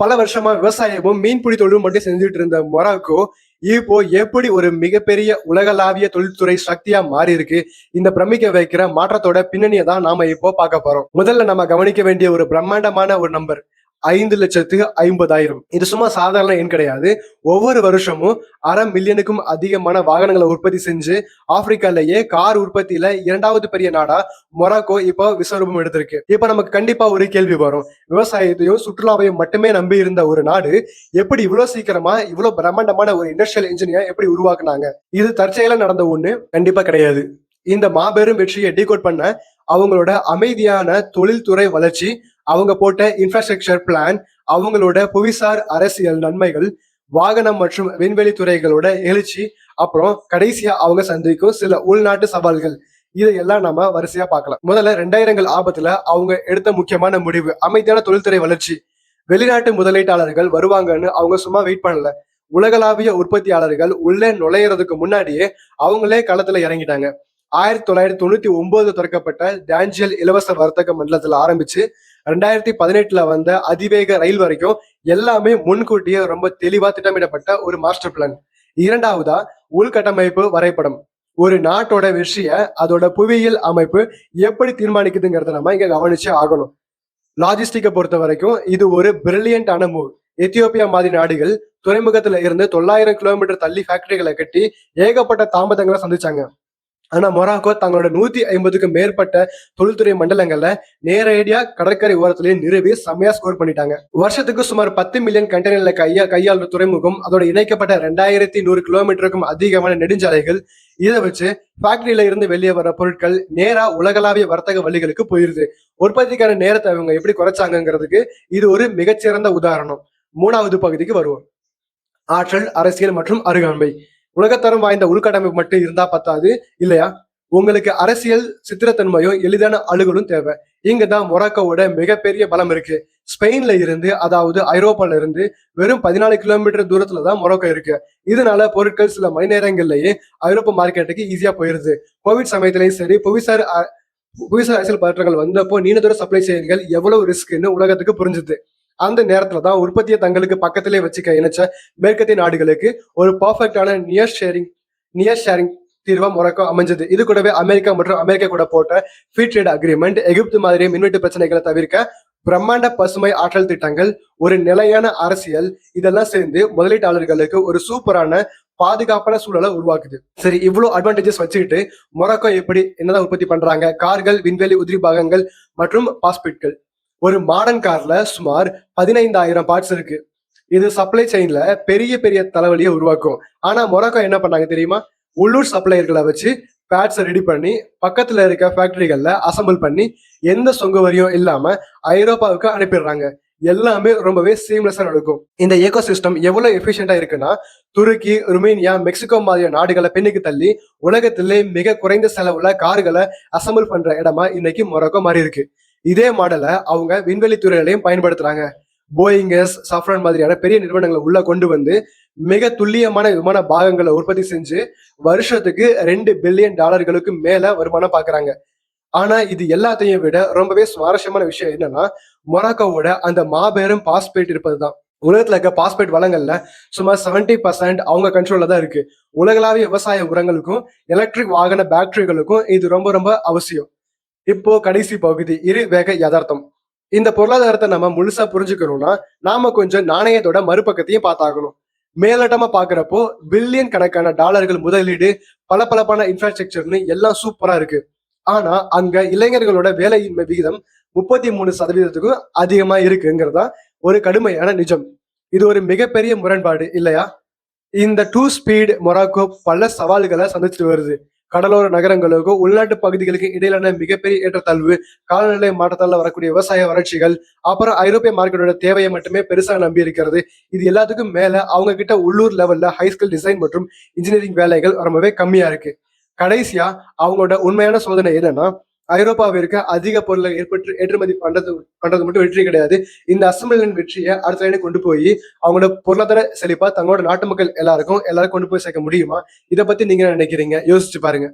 பல வருஷமா விவசாயமும் மீன்பிடி தொழிலும் மட்டும் செஞ்சுட்டு இருந்த மொராக்கோ இப்போ எப்படி ஒரு மிகப்பெரிய உலகளாவிய தொழில்துறை சக்தியா மாறி இருக்கு. இந்த பிரமிக்க வைக்கிற மாற்றத்தோட பின்னணியை தான் நாம இப்போ பார்க்க போறோம். முதல்ல நம்ம கவனிக்க வேண்டிய ஒரு பிரம்மாண்டமான ஒரு நம்பர் 5,50,000. இது சும்மா சாதாரண எண் கிடையாது. ஒவ்வொரு வருஷமும் 500,000க்கும் அதிகமான வாகனங்களை உற்பத்தி செஞ்சு ஆப்பிரிக்காலேயே கார் உற்பத்தியில 2வது பெரிய நாடா மொராக்கோ இப்போ விஸ்வரூபம் எடுத்திருக்கு. இப்ப நமக்கு கண்டிப்பா ஒரு கேள்வி வரும். விவசாயத்தையும் சுற்றுலாவையும் மட்டுமே நம்பி இருந்த ஒரு நாடு எப்படி இவ்வளவு சீக்கிரமா இவ்வளவு பிரம்மாண்டமான ஒரு இண்டஸ்ட்ரியல் இன்ஜினியர் எப்படி உருவாக்குனாங்க? இது தற்செயலா நடந்த ஒண்ணு கண்டிப்பா கிடையாது. இந்த மாபெரும் வெற்றியை டீகோட் பண்ண அவங்களோட அமைதியான தொழில்துறை வளர்ச்சி, அவங்க போட்ட இன்ஃப்ராஸ்ட்ரக்சர் பிளான், அவங்களோட புவிசார் அரசியல் நன்மைகள், வாகனம் மற்றும் விண்வெளி துறைகளோட எழுச்சி, அப்புறம் கடைசியா அவங்க சந்திக்கும் சில உள்நாட்டு சவால்கள், இதையெல்லாம் நம்ம வரிசையா பார்க்கலாம். முதல்ல 2000கள் ஆபத்துல அவங்க எடுத்த முக்கியமான முடிவு அமைதியான தொழில்துறை வளர்ச்சி. வெளிநாட்டு முதலீட்டாளர்கள் வருவாங்கன்னு அவங்க சும்மா வெயிட் பண்ணல. உலகளாவிய உற்பத்தியாளர்கள் உள்ளே நுழையறதுக்கு முன்னாடியே அவங்களே களத்துல இறங்கிட்டாங்க. 1999 தொடக்கப்பட்ட டான்ஜியல் இலவச வர்த்தக மண்டலத்துல ஆரம்பிச்சு 2018 வந்த அதிவேக ரயில் வரைக்கும் எல்லாமே முன்கூட்டியே ரொம்ப தெளிவா திட்டமிடப்பட்ட ஒரு மாஸ்டர் பிளான். இரண்டாவதா உள்கட்டமைப்பு வரைபடம். ஒரு நாட்டோட வெற்றிய அதோட புவியியல் அமைப்பு எப்படி தீர்மானிக்குதுங்கிறத நம்ம இங்க கவனிச்சே ஆகணும். லாஜிஸ்டிக்கை பொறுத்த வரைக்கும் இது ஒரு பிரில்லியன்டான மூவ். எத்தியோப்பியா மாதிரி நாடுகள் துறைமுகத்துல இருந்து 900 கிலோமீட்டர் தள்ளி ஃபேக்டரிகளை கட்டி ஏகப்பட்ட தாமதங்களை சந்திச்சாங்க. ஆனா மொராக்கோ தங்களோட 150க்கும் மேற்பட்ட தொழில்துறை மண்டலங்கள்ல நேரடியா கடற்கரை ஓரத்திலேயே நிறுவி செம்மையா ஸ்கோர் பண்ணிட்டாங்க. வருஷத்துக்கு சுமார் 10 மில்லியன் கண்டெய்னர்ல கையாளுற துறைமுகம், அதோட இணைக்கப்பட்ட 2100 கிலோமீட்டருக்கும் அதிகமான நெடுஞ்சாலைகள், இதை வச்சு ஃபேக்டரியில இருந்து வெளியே வர பொருட்கள் நேரா உலகளாவிய வர்த்தக வழிகளுக்கு போயிருது. உற்பத்திக்கான நேரத்தை அவங்க எப்படி குறைச்சாங்கிறதுக்கு இது ஒரு மிகச்சிறந்த உதாரணம். 3வது பகுதிக்கு வருவோம். ஆற்றல், அரசியல் மற்றும் அருகாண்மை. உலகத்தரம் வாய்ந்த உள்கட்டமைப்பு மட்டும் இருந்தா பத்தாது இல்லையா? உங்களுக்கு அரசியல் சித்திரத்தன்மையும் எளிதான அணுகலும் தேவை. இங்கதான் மொராக்கோவோட மிகப்பெரிய பலம் இருக்கு. ஸ்பெயின்ல இருந்து, அதாவது ஐரோப்பால இருந்து வெறும் 14 கிலோமீட்டர் தூரத்துலதான் மொராக்கோ இருக்கு. இதனால பொருட்கள் சில மணி நேரங்கள்லயே ஐரோப்பா மார்க்கெட்டுக்கு ஈஸியா போயிருது. கோவிட் சமயத்திலையும் சரி, புவிசார் அரசியல் பதற்றங்கள் வந்தப்போ நீண்ட தூர சப்ளை செயின்கள் எவ்வளவு ரிஸ்க்னு உலகத்துக்கு புரிஞ்சுது. அந்த நேரத்துலதான் உற்பத்தியை தங்களுக்கு பக்கத்திலே வச்சுக்க இணைச்ச மேற்கத்திய நாடுகளுக்கு ஒரு பர்ஃபெக்டான நியர் ஷேரிங் தீர்வா மொராக்கோ அமைஞ்சது. இது கூடவே அமெரிக்கா மற்றும் அமெரிக்கா கூட போட்ட ஃப்ரீ ட்ரேட் அக்ரிமெண்ட், எகிப்து மாதிரி மின்வெட்டு பிரச்சனைகளை தவிர்க்க பிரம்மாண்ட பசுமை ஆற்றல் திட்டங்கள், ஒரு நிலையான அரசியல், இதெல்லாம் சேர்ந்து முதலீட்டாளர்களுக்கு ஒரு சூப்பரான பாதுகாப்பான சூழலை உருவாக்குது. சரி, இவ்வளவு அட்வான்டேஜஸ் வச்சுக்கிட்டு மொராக்கோ எப்படி என்னதான் உற்பத்தி பண்றாங்க? கார்கள், விண்வெளி உதிரி பாகங்கள் மற்றும் பாஸ்பேட்கள். ஒரு மாடர்ன் கார்ல சுமார் 15,000 பார்ட்ஸ் இருக்கு. இது சப்ளை செயின்ல பெரிய பெரிய தலைவலியை உருவாக்கும். ஆனா மொராக்கோ என்ன பண்ணாங்க தெரியுமா? உள்ளூர் சப்ளையர்களை வச்சு பேட்ஸை ரெடி பண்ணி பக்கத்துல இருக்க ஃபேக்டரிகள்ல அசம்பிள் பண்ணி எந்த சொங்க வரியும் இல்லாம ஐரோப்பாவுக்கு அனுப்பிடுறாங்க. எல்லாமே ரொம்பவே சீம்லெஸ்ஸா நடக்கும். இந்த ஏகோ சிஸ்டம் எவ்வளவு எஃபிஷியன்டா இருக்குன்னா, துருக்கி, ருமேனியா, மெக்சிகோ மாதிரியான நாடுகளை பின்னுக்கு தள்ளி உலகத்திலே மிக குறைந்த செலவுல கார்களை அசம்பிள் பண்ற இடமா இன்னைக்கு மொராக்கோ மாறி இருக்கு. இதே மாடலை அவங்க விண்வெளி துறைகளையும் பயன்படுத்துறாங்க. போயிங்கஸ், சஃப்ரான் மாதிரியான பெரிய நிறுவனங்களை உள்ள கொண்டு வந்து மிக துல்லியமான விமான பாகங்களை உற்பத்தி செஞ்சு வருஷத்துக்கு $2 பில்லியன் மேல வருமானம் பாக்குறாங்க. ஆனா இது எல்லாத்தையும் விட ரொம்பவே சுவாரஸ்யமான விஷயம் என்னன்னா, மொராக்கோவோட அந்த மாபெரும் பாஸ்பேட் இருப்பதுதான். உலகத்துல இருக்க பாஸ்பேட் வளங்கள்ல சுமார் 70% அவங்க கண்ட்ரோல்ல தான் இருக்கு. உலகளாவிய விவசாய உரங்களுக்கும் எலக்ட்ரிக் வாகன பேட்டரிகளுக்கும் இது ரொம்ப ரொம்ப அவசியம். இப்போ கடைசி பகுதி, இரு வேக யதார்த்தம். இந்த பொருளாதாரத்தை நம்ம முழுசா புரிஞ்சுக்கணும்னா நாம கொஞ்சம் நாணயத்தோட மறுபக்கத்தையும் பார்த்தாகணும். மேலோட்டமா பாக்குறப்போ பில்லியன் கணக்கான டாலர்கள் முதலீடு, பல இன்ஃப்ராஸ்ட்ரக்சர்னு எல்லாம் சூப்பரா இருக்கு. ஆனா அங்க இளைஞர்களோட வேலையின்மை விகிதம் 33%க்கும் அதிகமா இருக்குங்கிறதா ஒரு கடுமையான நிஜம். இது ஒரு மிகப்பெரிய முரண்பாடு இல்லையா? இந்த 2 ஸ்பீட் மொராக்கோ பல சவால்களை சந்திச்சுட்டு வருது. கடலோர நகரங்களுக்கும் உள்நாட்டு பகுதிகளுக்கு இடையிலான மிகப்பெரிய ஏற்றத்தாழ்வு, காலநிலை மாற்றத்தால வரக்கூடிய விவசாய வறட்சிகள், அப்புறம் ஐரோப்பிய மார்க்கெட்டோட தேவையை மட்டுமே பெருசா நம்பி இருக்கிறது. இது எல்லாத்துக்கும் மேல அவங்க கிட்ட உள்ளூர் லெவல்ல ஹைஸ்கில் டிசைன் மற்றும் இன்ஜினியரிங் வேலைகள் ரொம்பவே கம்மியா இருக்கு. கடைசியா அவங்களோட உண்மையான சோதனை என்னன்னா, ஐரோப்பாவிற்கு அதிக பொருளை ஏற்றுமதி பண்றது மட்டும் வெற்றி கிடையாது. இந்த அசம்பிளின் வெற்றியை அடுத்த லைனை கொண்டு போய் அவங்களோட பொருளாதார செழிப்பா தங்களோட நாட்டு மக்கள் எல்லாரும் கொண்டு போய் சேர்க்க முடியுமா? இதை பத்தி நீங்க நினைக்கிறீங்க? யோசிச்சு பாருங்க.